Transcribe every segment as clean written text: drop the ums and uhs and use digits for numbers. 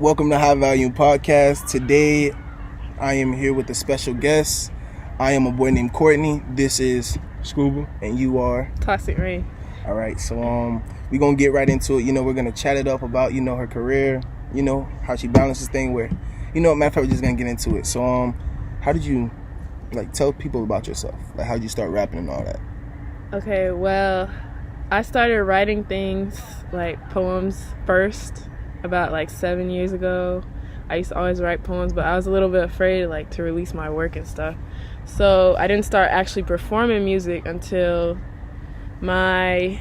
Welcome to High Value Podcast. Today, I am here with a special guest. I am a boy named Courtney. This is Scuba. And you are? Toxic Rain. All right, so we're going to get right into it. We're going to chat it up about, her career, how she balances things where, matter of fact, we're just going to get into it. So, how did you, tell people about yourself? How did you start rapping and all that? Okay, well, I started writing things, poems first, about 7 years ago. I used to always write poems, but I was a little bit afraid to release my work and stuff. So I didn't start actually performing music until my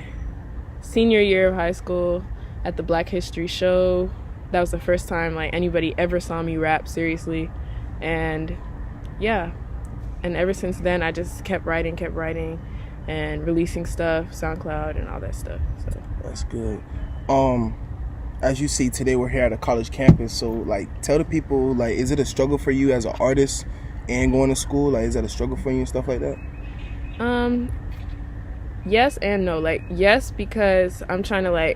senior year of high school at the Black History show. That was the first time anybody ever saw me rap seriously. And yeah, and ever since then I just kept writing and releasing stuff, SoundCloud and all that stuff. So that's good. As you see, today we're here at a college campus, so tell the people, is it a struggle for you as an artist and going to school? Is that a struggle for you and stuff like that? Yes and no. Yes, because I'm trying to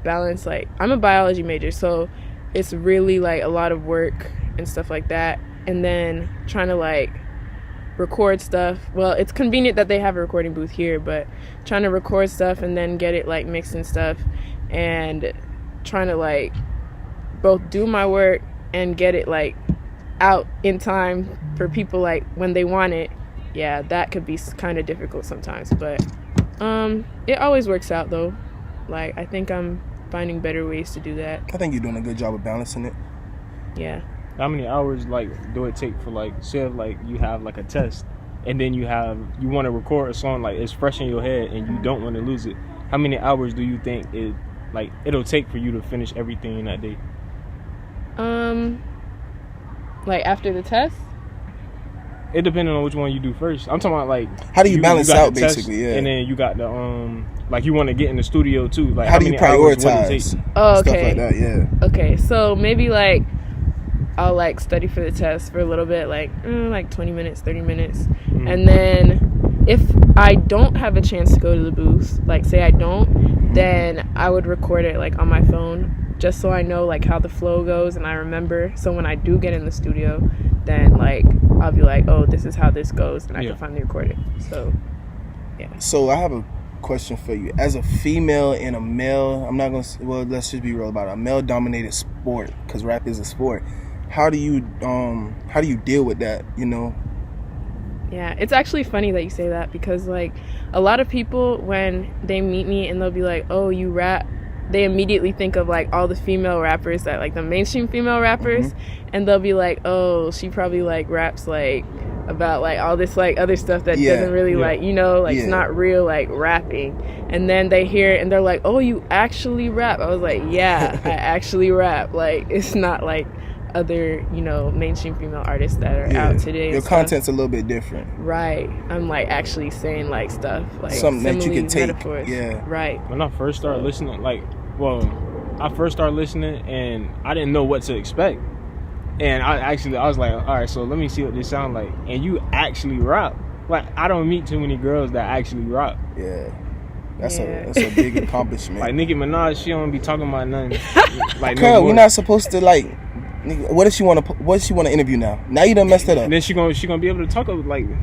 balance, I'm a biology major, so it's really a lot of work and stuff like that, and then trying to record stuff. Well, it's convenient that they have a recording booth here, but trying to record stuff and then get it mixed and stuff, and trying to both do my work and get it out in time for people when they want it. Yeah, that could be kind of difficult sometimes, but it always works out though. I think I'm finding better ways to do that. I think you're doing a good job of balancing it. Yeah. How many hours do it take for say you have a test and then you want to record a song it's fresh in your head and you don't want to lose it? How many hours do you think it'll take for you to finish everything in that day? After the test? It depends on which one you do first. I'm talking about how do you balance out basically, yeah. And then you got the you want to get in the studio too. How do you prioritize? Oh, okay. Stuff like that, yeah. Okay, so maybe I'll study for the test for a little bit, 20 minutes, 30 minutes. Mm-hmm. And then if I don't have a chance to go to the booth, say I don't, then I would record it on my phone just so I know how the flow goes and I remember. So when I do get in the studio, then I'll be oh, this is how this goes, and I can finally record it. So yeah. So I have a question for you. As a female and a male, I'm not gonna, well, let's just be real about it, a male dominated sport, because rap is a sport. How do you deal with that, Yeah, it's actually funny that you say that, because a lot of people, when they meet me and they'll be oh, you rap, they immediately think of all the female rappers that the mainstream female rappers, mm-hmm. and they'll be oh, she probably raps about all this other stuff that doesn't really it's not real really and then they hear it and they're oh, you actually rap. I was yeah, I actually rap. It's not other mainstream female artists that are out today. Your content's a little bit different, right? I'm actually saying stuff something that you can take, metaphors. Yeah, right. When I first started listening, I first started listening and I didn't know what to expect, and I was all right, so let me see what this sounds like. And you actually rap. I don't meet too many girls that actually rap. Yeah, that's a big accomplishment. Nicki Minaj, she don't be talking about nothing. Girl, we're not supposed to what if she want to interview now? Now you done messed it up. And then she gonna be able to talk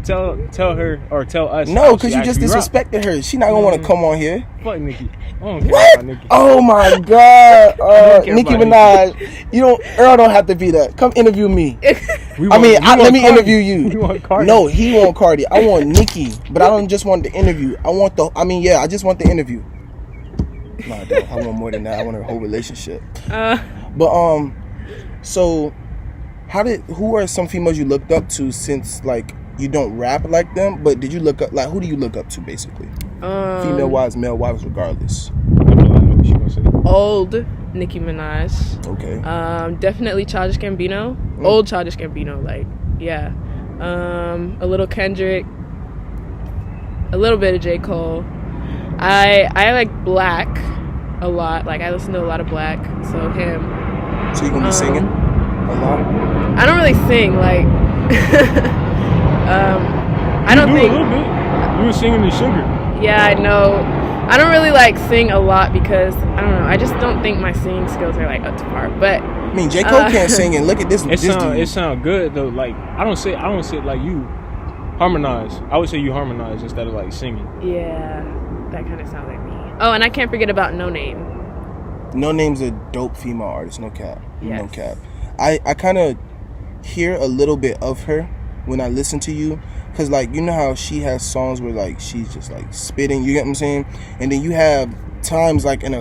tell her or tell us. No, because you just disrespected her. She not gonna want to come on here. Fuck Nicki. I don't care what? about Nicki. Oh my God, Nicki Minaj. Earl don't have to be that. Come interview me. Let me interview you. You want Cardi? No, he want Cardi. I want Nicki, but I don't just want the interview. I just want the interview. No, I don't. I want more than that. I want a whole relationship. But so, who are some females you looked up to, since you don't rap like them, but did you look up, who do you look up to basically? Female wise, male wise, regardless. Old Nicki Minaj. Okay. Definitely Childish Gambino. Old Childish Gambino, yeah. A little Kendrick. A little bit of J. Cole. I like Black a lot. I listen to a lot of Black, so him. So you gonna be singing a lot? I don't really sing. I don't think. A little bit. You were singing in Sugar. Yeah, I know. I don't really sing a lot because I don't know. I just don't think my singing skills are up to par. But I mean, J. Cole can't sing, and look at this. It sound good though. Like I don't say like you harmonize. I would say you harmonize instead of like singing. Yeah, that kind of sounds like me. Oh, and I can't forget about No Name. No Name's a dope female artist. No cap. Yes. No cap. I kind of hear a little bit of her when I listen to you, because like you know how she has songs where like she's just like spitting. You get what I'm saying? And then you have times like in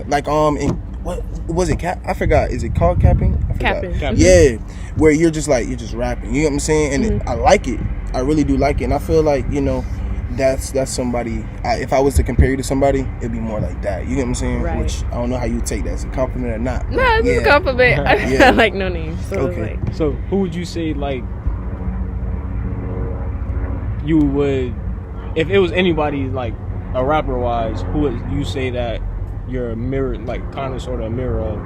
what was it? I forgot. Is it called capping? I forgot. Capping. Yeah, where you're just rapping. You know what I'm saying? And I like it. I really do like it. And I feel like that's somebody. If I was to compare you to somebody, it'd be more like that. You get what I'm saying? Right. Which I don't know how you take that. As a compliment or not? No, it's a compliment. I like No Name. So okay. So who would you say like you would, if it was anybody like a rapper wise, who would you say that you're a mirror, like kind of sort of a mirror of?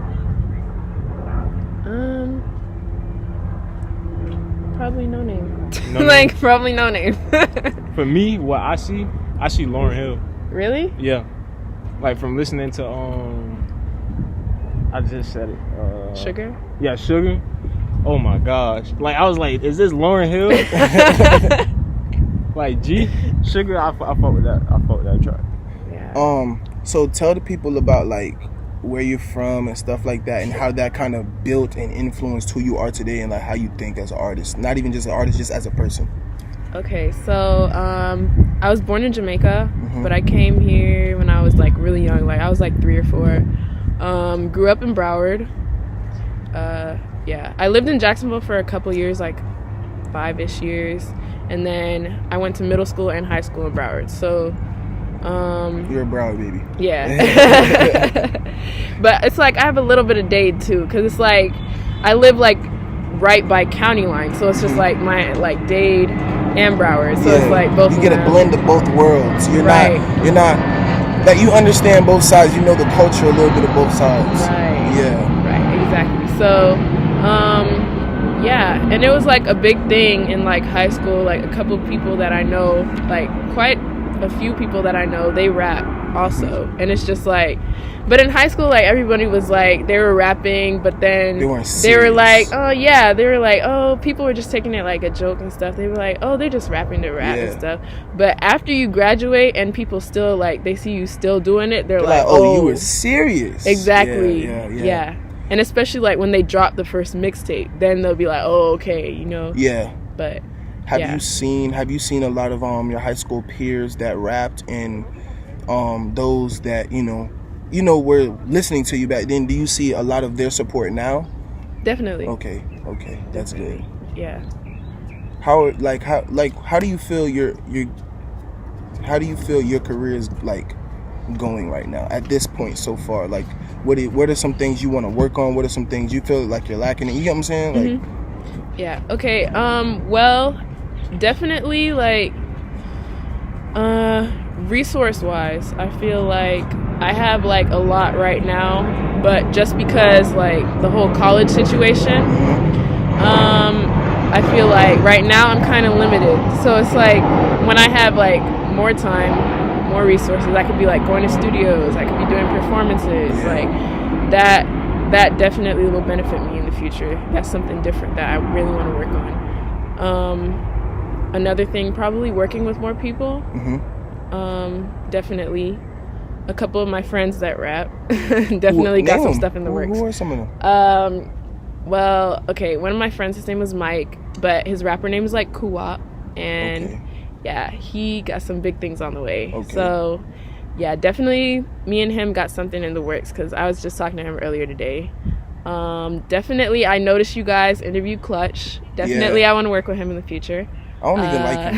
Probably No Name. Like probably No Name. For me, what I see Lauryn Hill. Really? Yeah. Like from listening to I just said it. Sugar? Yeah, Sugar. Oh my gosh. Like I was like, is this Lauryn Hill? Like G, Sugar, I fuck with that. I fuck with that track. Yeah. So tell the people about like where you're from and stuff like that, and how that kind of built and influenced who you are today, and like how you think as an artist, not even just an artist, just as a person. Okay, so I was born in Jamaica, but I came here when I was like really young, like I was like 3 or 4. Grew up in Broward. I lived in Jacksonville for a couple years, like 5-ish years, and then I went to middle school and high school in Broward. So you're a Broward baby. Yeah. But it's like I have a little bit of Dade too, because it's like I live like right by county line, so it's just like my like Dade and Broward, so it's like both. You get a blend of both worlds. You're right. not that you understand both sides. You know the culture a little bit of both sides. Right. Yeah. Right. Exactly. So, yeah, and it was like a big thing in like high school. Like a couple of people that I know, like quite a few people that I know, they rap also, and it's just like. But in high school, like, everybody was, like, they were rapping, but then they were like, oh, yeah, they were like, oh, people were just taking it like a joke and stuff. They were like, oh, they're just rapping to rap and stuff. But after you graduate and people still, like, they see you still doing it, they're like, oh, you were serious. Exactly. Yeah. And especially, like, when they drop the first mixtape, then they'll be like, oh, okay, you know. Yeah. But, Have you seen a lot of your high school peers that rapped, and those that, were listening to you back then? Do you see a lot of their support now? Definitely. Okay, that's Definitely. good. Yeah. How do you feel your career is like going right now at this point so far? Like, what are some things you want to work on? What are some things you feel like you're lacking? You get what I'm saying? Like, yeah. Okay. Well, definitely like resource-wise, I feel like I have like a lot right now, but just because like the whole college situation, I feel like right now I'm kind of limited. So it's like when I have like more time, more resources, I could be like going to studios, I could be doing performances, like that definitely will benefit me in the future. That's something different that I really want to work on. Another thing, probably working with more people. Definitely. A couple of my friends that rap definitely got some stuff in the works. Who are some of them? Well, okay, one of my friends, his name was Mike, but his rapper name is like Kuwap, and yeah, he got some big things on the way. So yeah, definitely me and him got something in the works, because I was just talking to him earlier today. Definitely I noticed you guys interviewed Clutch. Definitely I want to work with him in the future. I don't even like him.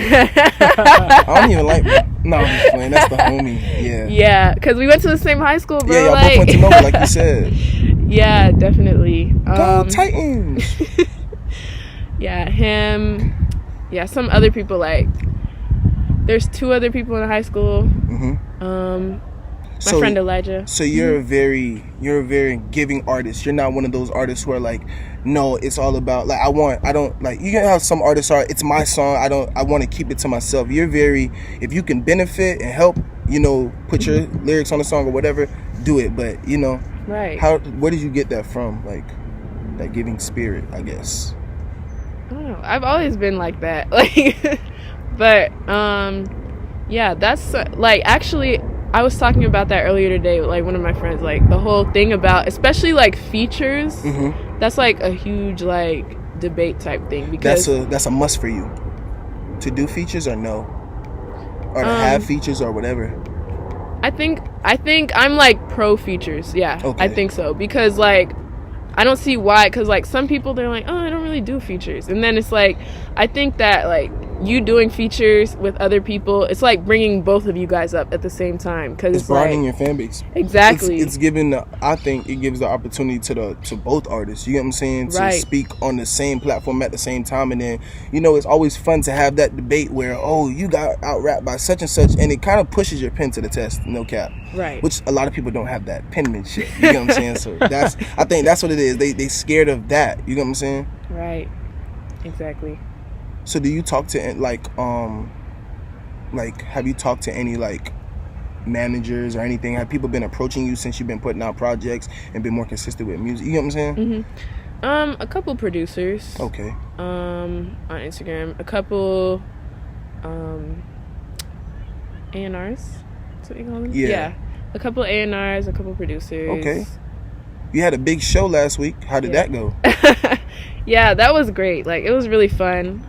I don't even like him. No, I'm just playing. That's the homie. Yeah. Yeah, because we went to the same high school, bro. Yeah, y'all both went to Nova, like you said. Yeah, definitely. Go Titans! Yeah, him. Yeah, some other people, like, there's 2 other people in high school. My friend Elijah. So you're a very giving artist. You're not one of those artists who are like, no, it's all about like I don't like, you can have some artists are, it's my song, I want to keep it to myself. You're very, if you can benefit and help, put your lyrics on the song or whatever, do it. But right. Where did you get that from? Like, that giving spirit, I guess. I don't know. I've always been like that. Like, but yeah, that's like, actually, I was talking about that earlier today with like one of my friends. Like the whole thing about, especially like features. Mm-hmm. That's like a huge like debate type thing, because that's a must for you to do features or no, or to have features or whatever. I think I'm like pro features. Yeah, okay. I think so, because like I don't see why. Because like some people, they're like, oh, I don't really do features, and then it's like, I think that like you doing features with other people, it's like bringing both of you guys up at the same time, because it's broadening like, your fan base. Exactly. It's giving I think it gives the opportunity to both artists. You get what I'm saying? To speak on the same platform at the same time, and then it's always fun to have that debate where you got out rapped by such and such, and it kind of pushes your pen to the test. No cap. Right. Which a lot of people don't have that penmanship. You get what I'm saying? So I think that's what it is. They scared of that. You get what I'm saying? Right. Exactly. So do you talk to have you talked to any like managers or anything? Have people been approaching you since you've been putting out projects and been more consistent with music? You know what I'm saying? Mm-hmm. A couple producers. Okay. On Instagram, a couple A&Rs. That's what you call them? Yeah. A couple A&Rs, a couple producers. Okay. You had a big show last week. How did that go? Yeah, that was great. Like, it was really fun.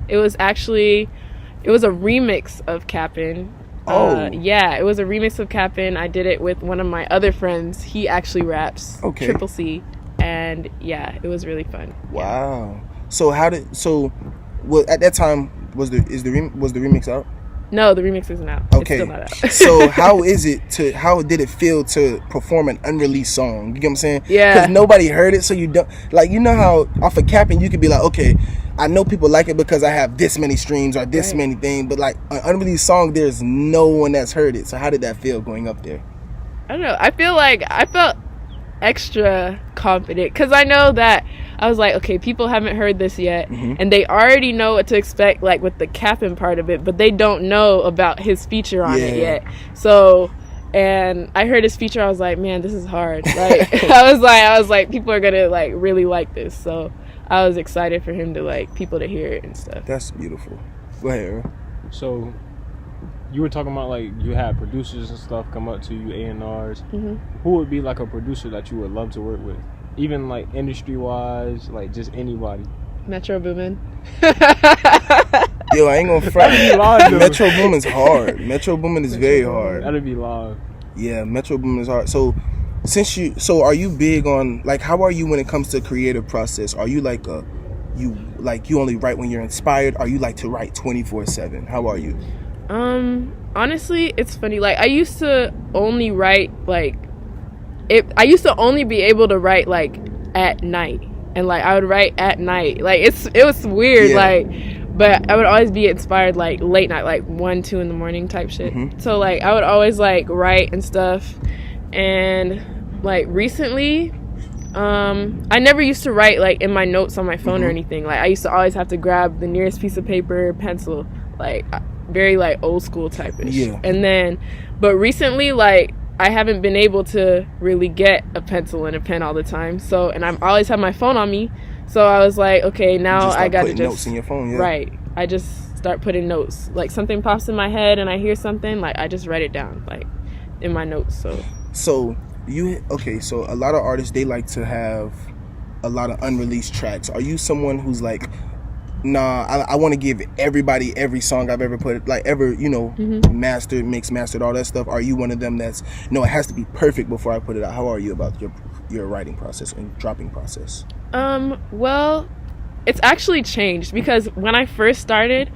It was a remix of Cappin'. Yeah, it was a remix of Cappin'. I did it with one of my other friends. He actually raps. Okay. Triple C. And yeah, it was really fun. Wow. So at that time was the remix out? No, the remix isn't out. Okay. It's still not out. So how did it feel to perform an unreleased song? You get what I'm saying? Yeah. Because nobody heard it, so you don't, like, how off of Cappin' you could be like, okay, I know people like it because I have this many streams or this many things, but like an unreleased song, there's no one that's heard it. So how did that feel going up there? I don't know. I felt extra confident, because I know that I was like, okay, people haven't heard this yet, and they already know what to expect, like with the Cappin' part of it, but they don't know about his feature on it yet. So, and I heard his feature, I was like, man, this is hard. Like, I was like, people are gonna like really like this. So I was excited for him to like people to hear it and stuff. That's beautiful. Go ahead, Earl. So you were talking about like you had producers and stuff come up to you, A&Rs. Who would be like a producer that you would love to work with? Even like industry wise, like just anybody. Metro Boomin. Yo, I ain't gonna front. Metro Boomin's hard. Metro Boomin is very hard. That'd be live. Yeah, Metro Boomin is hard. So are you big on, like, how are you when it comes to creative process? Are you like you only write when you're inspired? Are you like to write 24/7? How are you? Honestly, it's funny. Like, I used to only write I used to only be able to write like at night, and like I would write at night. Like it was weird, like, but I would always be inspired like late night, like 1-2 in the morning type shit. So like I would always like write and stuff. And like recently, I never used to write like in my notes on my phone or anything. Like I used to always have to grab the nearest piece of paper, pencil, like very like old school type-ish. And then, but recently, like, I haven't been able to really get a pencil and a pen all the time. So, and I'm always have my phone on me. So I was like, okay, now I got to just notes in your phone. Right. I just start putting notes. Like something pops in my head and I hear something, like I just write it down, like in my notes. So so a lot of artists, they like to have a lot of unreleased tracks. Are you someone who's like, nah, I want to give everybody every song I've ever put, like ever, mastered, mixed, mastered, all that stuff? Are you one of them that's, no, it has to be perfect before I put it out? How are you about your writing process and dropping process? Well, it's actually changed, because when I first started,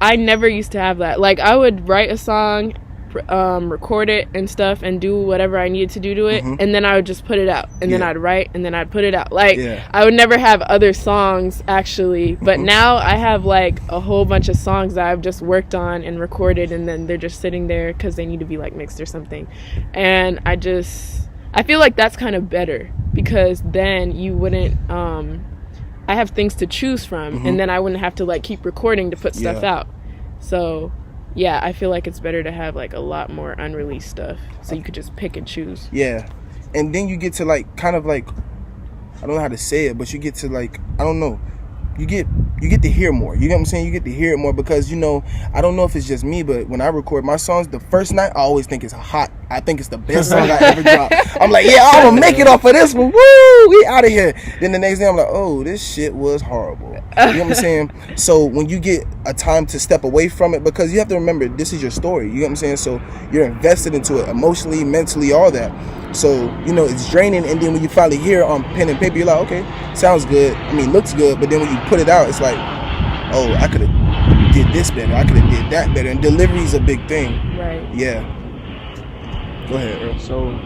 I never used to have that. Like, I would write a song, record it and stuff, and do whatever I needed to do to it, and then I would just put it out, and then I'd write, and then I'd put it out. Like, I would never have other songs actually, but now I have like a whole bunch of songs that I've just worked on and recorded, and then they're just sitting there because they need to be like mixed or something. And I feel like that's kind of better, because then you wouldn't I have things to choose from, and then I wouldn't have to like keep recording to put stuff out. So yeah, I feel like it's better to have like a lot more unreleased stuff, so you could just pick and choose. Yeah. And then you get to like kind of like I don't know how to say it, but you get to like, I don't know, you get to hear more. You know what I'm saying? You get to hear it more because, you know, I don't know if it's just me, but when I record my songs, the first night I always think it's hot. I think it's the best song I ever dropped. I'm like, yeah, I'm gonna make it off of this one. Woo, we out of here. Then the next day I'm like, oh, this shit was horrible. You know what I'm saying? So when you get a time to step away from it, because you have to remember, this is your story. You know what I'm saying? So you're invested into it emotionally, mentally, all that. So, you know, it's draining, and then when you finally hear it on pen and paper, you're like, okay, sounds good. I mean, looks good. But then when you put it out, it's like, oh, I could have did this better. I could have did that better. And delivery is a big thing. Right. Yeah. Go ahead, Earl. So,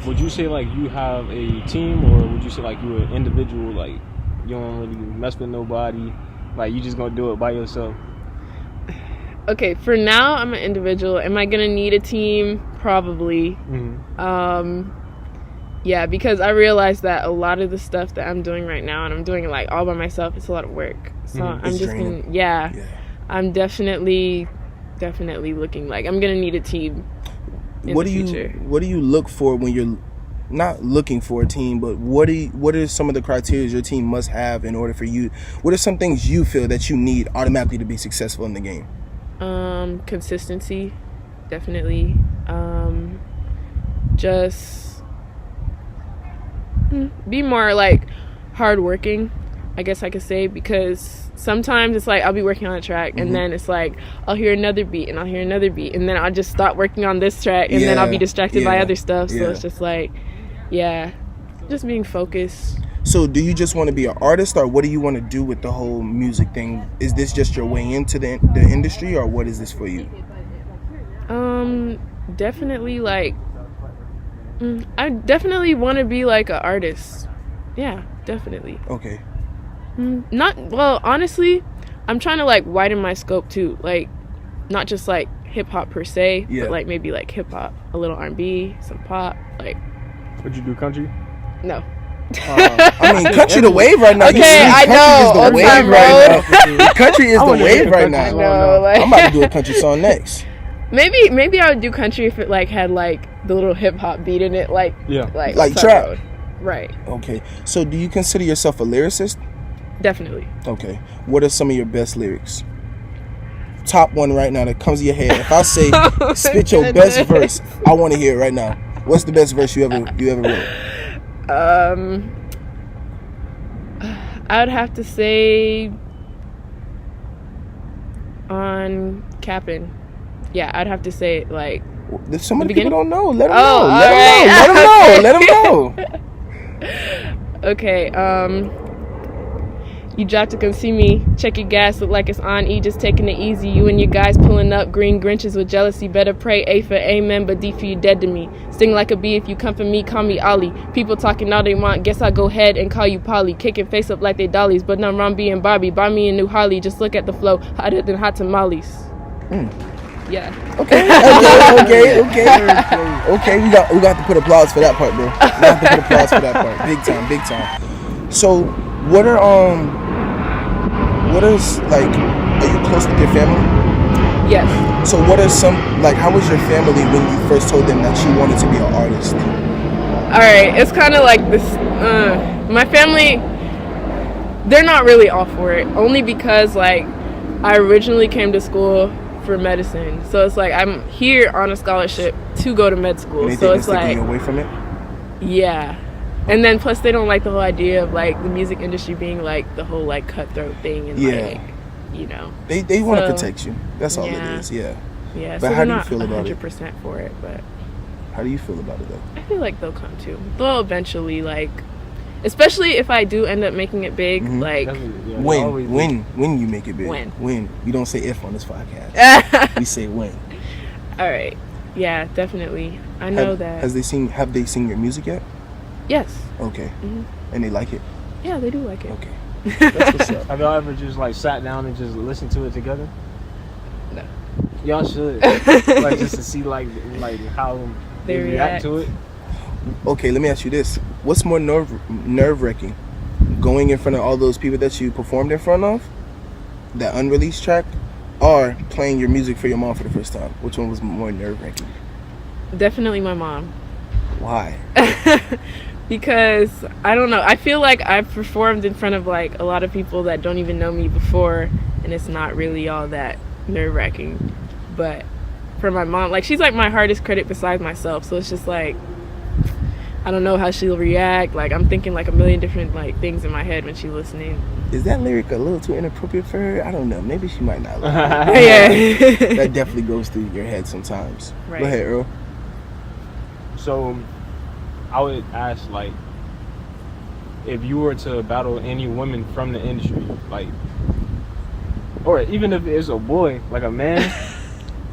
would you say like you have a team, or would you say like you're an individual? Like you don't really mess with nobody. Like you just gonna do it by yourself. Okay, for now I'm an individual. Am I gonna need a team? Probably. Mm-hmm. Yeah, because I realized that a lot of the stuff that I'm doing right now, and I'm doing it like all by myself, it's a lot of work. So I'm just gonna, I'm definitely looking like I'm gonna need a team in the future. What do you look for when you're not looking for a team, but what are some of the criteria your team must have in order for you? What are some things you feel that you need automatically to be successful in the game? Consistency, definitely. Just be more like hardworking, I guess I could say, because sometimes it's like I'll be working on a track and then it's like I'll hear another beat and I'll hear another beat and then I'll just stop working on this track and then I'll be distracted by other stuff. So it's just like, just being focused. So do you just want to be an artist, or what do you want to do with the whole music thing? Is this just your way into the industry, or what is this for you? Definitely like I definitely want to be like an artist. Yeah, definitely. Okay. Honestly, I'm trying to like widen my scope too. Like not just like hip hop per se, but like maybe like hip hop, a little R&B, some pop. Like, would you do country? No. I mean, country the wave right now. Okay, I know. Country is the wave right now. Country is the wave right now. I know, like, I'm about to do a country song next. Maybe I would do country if it like had like the little hip hop beat in it, like trap. Road. Right. Okay. So, do you consider yourself a lyricist? Definitely. Okay. What are some of your best lyrics? Top one right now that comes to your head. If I say spit your best verse, I want to hear it right now. What's the best verse you ever wrote? I would have to say on Cappin'. Yeah, I'd have to say like. Some of the people don't know. Let them know. Let them know. Okay. You dropped to come see me. Check your gas, look like it's on E, just taking it easy. You and your guys pulling up, green Grinches with jealousy. Better pray A for amen, but D for you dead to me. Sting like a bee, if you come for me, call me Ollie. People talking all they want, guess I'll go ahead and call you Polly. Kicking face up like they dollies, but no wrong being Barbie. Buy me a new Harley, just look at the flow, hotter than hot tamales. Yeah. Okay. We got to put applause for that part, bro. We got to put applause for that part. Big time. So, what is like? Are you close with your family? Yes. So, what are some like? How was your family when you first told them that you wanted to be an artist? All right, it's kind of like this. My family, they're not really all for it. Only because like I originally came to school for medicine, so it's like I'm here on a scholarship to go to med school. So it's like you away from it. Yeah, and then plus they don't like the whole idea of like the music industry being like the whole like cutthroat thing and like, you know, they want to protect you. That's all it is. Yeah. But so how do you feel about 100% for it, but how do you feel about it though? I feel like they'll come to. They'll eventually like. Especially if I do end up making it big, like when you make it big. When we don't say if on this podcast, we say when. All right, yeah, definitely. I know that. Have they seen your music yet? Yes. Okay. And they like it. Yeah, they do like it. Okay. That's what's up. Have y'all ever just like sat down and just listened to it together? No. Y'all should like just to see like how they react to it. Okay, let me ask you this. What's more nerve-wracking? Going in front of all those people that you performed in front of, that unreleased track, or playing your music for your mom for the first time? Which one was more nerve-wracking? Definitely my mom. Why? because I don't know. I feel like I've performed in front of like a lot of people that don't even know me before, and it's not really all that nerve-wracking. But for my mom, like she's like my hardest critic besides myself, so it's just like I don't know how she'll react. Like I'm thinking like a million different like things in my head when she's listening. Is that lyric a little too inappropriate for her? I don't know. Maybe she might not like Yeah. That definitely goes through your head sometimes. Right. Go ahead, Earl. So, I would ask, like, if you were to battle any women from the industry, like, or even if it's a boy, like a man,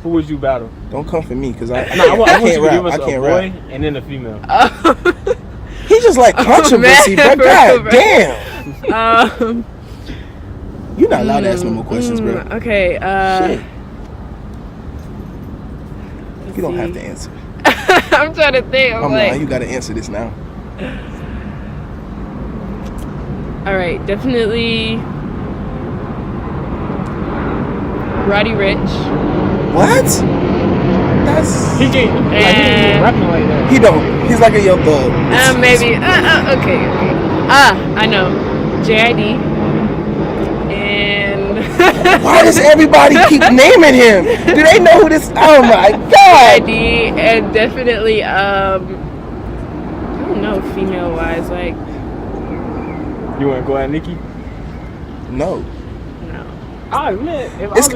who would you battle? Don't come for me, because I I want can't you to rap. give us I a can't boy rap. and then a female. He just like controversy, man, but god damn. You're not allowed to ask no more questions, bro. Okay. Shit. Let's You don't see. have to answer. I'm trying to think. I'm like, you gotta answer this now. all right, definitely Roddy Rich. What? That's He can't rapping like that. he don't. He's like a young thug. Maybe. Okay. I know. JID. And Why does everybody keep naming him? Do they know who this? Oh my god! JID and definitely I don't know, female wise, like You want to go at Nikki? No. no. Oh man,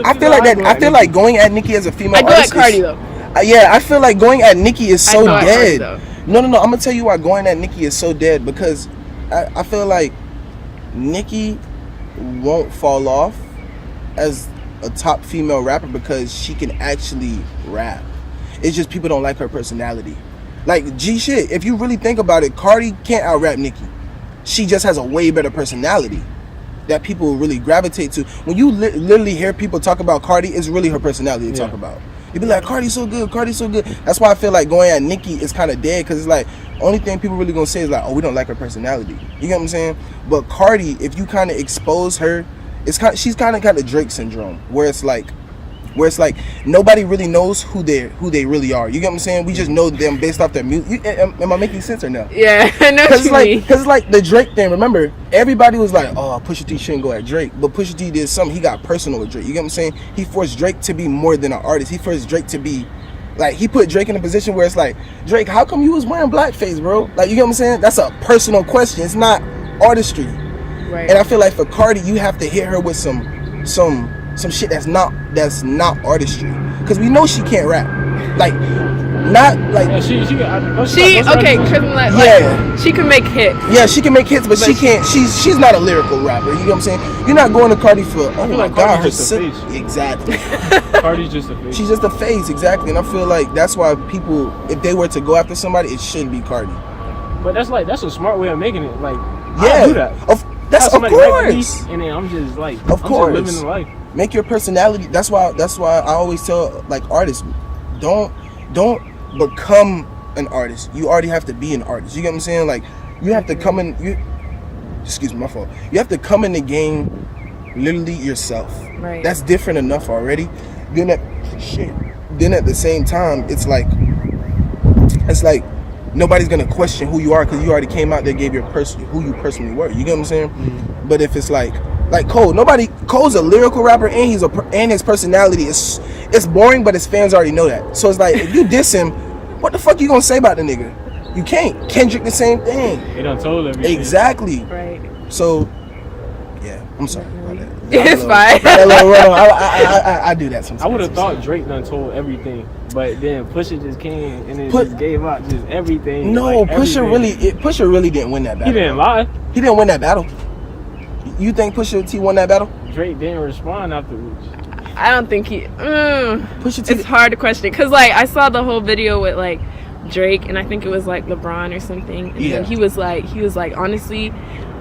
I feel like going at Nikki as a female I go artist at Cardi is- though. Yeah, I feel like going at Nikki is so I go at Cardi, dead. though. No, I'm gonna tell you why going at Nikki is so dead, because I feel like Nikki won't fall off as a top female rapper because she can actually rap. It's just people don't like her personality. Like G shit, if you really think about it, Cardi can't out rap Nikki. She just has a way better personality that people really gravitate to. When you literally hear people talk about Cardi, it's really her personality they talk about. You be like, Cardi's so good, Cardi's so good. That's why I feel like going at Nikki is kind of dead, because it's like, only thing people really gonna say is like, oh, we don't like her personality. You get what I'm saying? But Cardi, if you kind of expose her, she's kind of Drake syndrome, where it's like nobody really knows who they really are. You get what I'm saying? We just know them based off their music. Am I making sense or no? Yeah, I know what you mean. Because it's like the Drake thing. Remember, everybody was like, oh, Pusha T shouldn't go at Drake. But Pusha T did something. He got personal with Drake. You get what I'm saying? He forced Drake to be more than an artist. He forced Drake to be, like, he put Drake in a position where it's like, Drake, how come you was wearing blackface, bro? Like, you get what I'm saying? That's a personal question. It's not artistry. Right. And I feel like for Cardi, you have to hit her with some shit that's not artistry, because we know she can't rap. Like, not like Yeah, she she can make hits. Yeah, she can make hits, but she can't. She's not a lyrical rapper. You know what I'm saying? You're not going to Cardi for oh my like god, her Cardi's just a face. exactly. Cardi's just a face. She's just a face, exactly. And I feel like that's why people, if they were to go after somebody, it shouldn't be Cardi. But that's a smart way of making it. Like, Yeah, I do that. That's of course. course. And then I'm just like, Of course. I'm just living the life. Make your personality. That's why I always tell like artists, don't become an artist. You already have to be an artist. You get what I'm saying? Like, you have to come in. Excuse me, my fault. You have to come in the game literally yourself. Right. That's different enough already. Then at the same time, it's like nobody's gonna question who you are, because you already came out there, gave your who you personally were. You get what I'm saying? Mm-hmm. But if it's like Cole, Cole's a lyrical rapper, and his personality is boring, but his fans already know that. So it's like, if you diss him, what the fuck you gonna say about the nigga? You can't. Kendrick the same thing. They done told everything. Exactly. Right. So yeah, I'm sorry about that. It's fine. I do that sometimes. I would have thought Drake done told everything, but then Pusha just came and then just gave out just everything. No, like, Pusha really didn't win that battle. He didn't lie. He didn't win that battle. You think Pusha T won that battle? Drake didn't respond afterwards. I don't think he. Pusha T. It's hard to question, because like I saw the whole video with like Drake, and I think it was like LeBron or something, and then he was like honestly,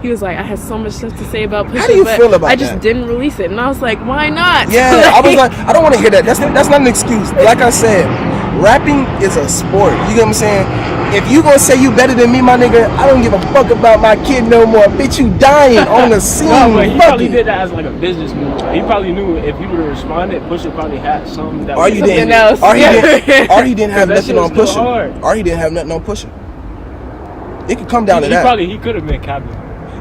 he was like, I had so much stuff to say about Pusha, How do you feel about I just that? didn't release it, and I was like, why not? Yeah, I was like, I don't want to hear that. That's not an excuse. Like I said, rapping is a sport. You get what I'm saying? If you gonna say you better than me, my nigga, I don't give a fuck about my kid no more. Bitch, you dying on the scene. No, but he probably did that as like a business move. He probably knew if he would have responded, Pusha probably had something that Or he didn't. Or he didn't have nothing on Pusha. Or he didn't have nothing on Pusha. It could come down to that. He could have been captain.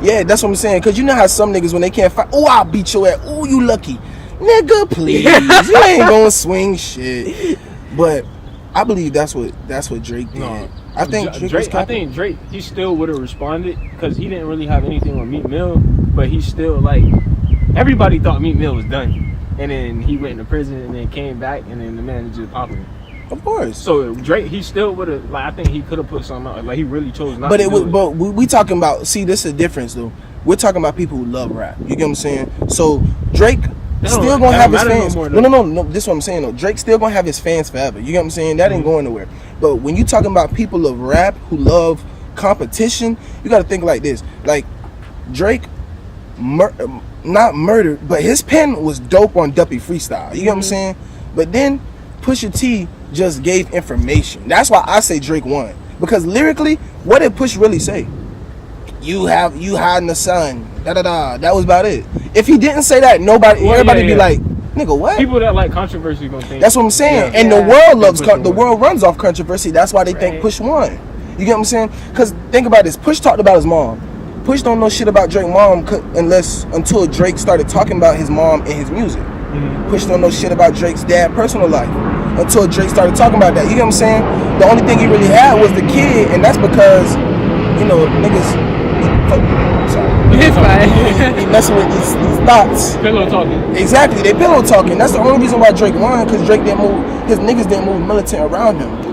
Yeah, that's what I'm saying. Cause you know how some niggas when they can't fight, oh, I'll beat your ass. Oh, you lucky, nigga. Please, you ain't gonna swing shit. But I believe that's what Drake did. No, I think Drake. He still would have responded because he didn't really have anything with Meek Mill, but he still like everybody thought Meek Mill was done, and then he went into prison and then came back, and then the man is just popping. Of course. So Drake, he still would have I think he could have put something out. Like he really chose not. But to But we talking about. See, this is a difference though. We're talking about people who love rap. You get what I'm saying? So Drake still gonna have his fans. No. This is what I'm saying though. Drake still gonna have his fans forever. You get what I'm saying? That ain't going nowhere. But when you talking about people of rap who love competition, you got to think like this. Like Drake, not murdered, but his pen was dope on Duppy Freestyle. You get what I'm saying? But then Pusha T just gave information. That's why I say Drake won. Because lyrically, what did Push really say? You hide in the sun. That was about it. If he didn't say that, everybody be like, nigga, what? People that like controversy gonna think. That's what I'm saying. Yeah. And the world loves the world runs off controversy. That's why they think Push won. You get what I'm saying? Because think about this. Push talked about his mom. Push don't know shit about Drake's mom until Drake started talking about his mom in his music. Mm-hmm. Push don't know shit about Drake's dad personal life until Drake started talking about that. You get what I'm saying? The only thing he really had was the kid, and that's because, niggas. It's fine. He messing with these thoughts. Pillow talking. Exactly, they pillow talking. That's the only reason why Drake won, because Drake didn't move. His niggas didn't move militant around him.